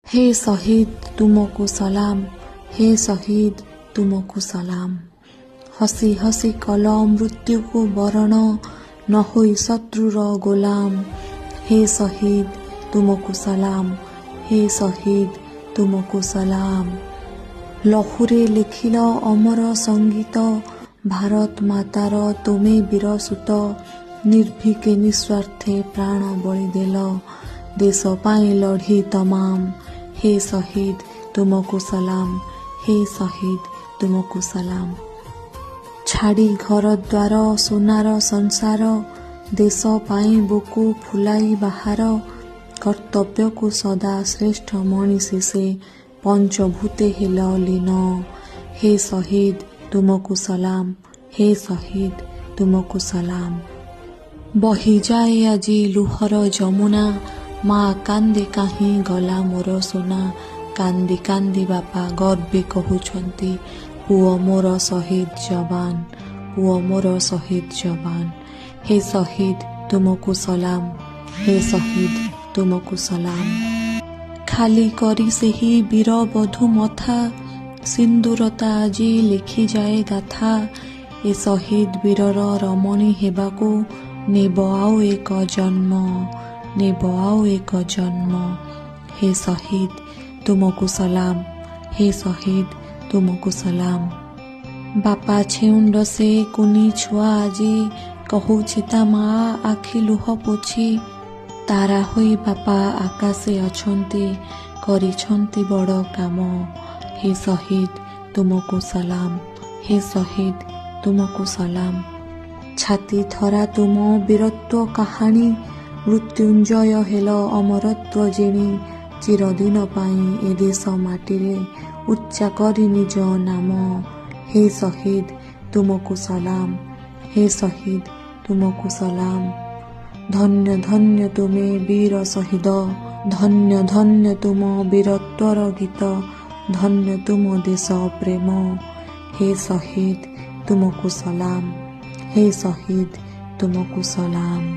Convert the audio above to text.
हे शहीद तुमको सलाम, हे शहीद तुमको सलाम। हसी हसी कल मृत्यु को बरण, न होई शत्रुर गोलाम। हे शहीद तुमको सलाम, हे शहीद तुमको सलाम। लहुरे लिखिल अमर संगीत, भारत मातार तुमे वीर सुत। निर्भीके निस्वार्थे प्राण बलि देल, देश पाई लढ़ी तमाम। हे शहीद तुमको सलाम, हे शहीद तुमको सलाम। छाड़ी घर द्वार सोनार संसार, देश पाई बुकु फुलाई बाहार। कर्तव्य को सदा श्रेष्ठ मनीषी से, पंचभूते हेल लीन। हे शहीद तुमको सलाम, हे शहीद तुमको सलाम। बही जाए आजी लुहर जमुना, माँ कांदे काहीं गला मोर सोना। कांदी कांदी बापा गर्वे कहउछंती, पुओ मोर शहीद जवान, पुओ मोर शहीद जवान। हे शहीद तुमको सलाम, हे शहीद तुमको सलाम। खाली करी सेही वीर बधू मथा, सिंदूरता आजी लिखि जाए गाथा। ए शहीद वीरर रमणी हेबाकू, नेब आउ एक जन्म, नेब आउ एक जन्म। हे शहीद तुमको सलाम, हे शहीद तुमको सलाम। बापा छेउंड से कुनी छुआ आजी, कहूछि ता माँ आखि लुह पोछि। तारा होई बापा आकाशे अछंती, करिछंती बड़ काम। हे शहीद तुमको सलाम, हे शहीद तुमको सलाम। छाती थरा तुम वीरत्व कहानी, मृत्युंजय हेल अमरत्व जेणी। चिरदिन पाई ए देश माटीरे, उच्चा करी निज नाम। हे शहीद तुमको सलाम, हे शहीद तुमको सलाम। धन्य धन्य तुमे वीर शहीद, धन्य धन्य तुम वीरत्वर गीत। धन्य तुम देश प्रेम, हे शहीद तुमको सलाम, हे शहीद तुमको सलाम।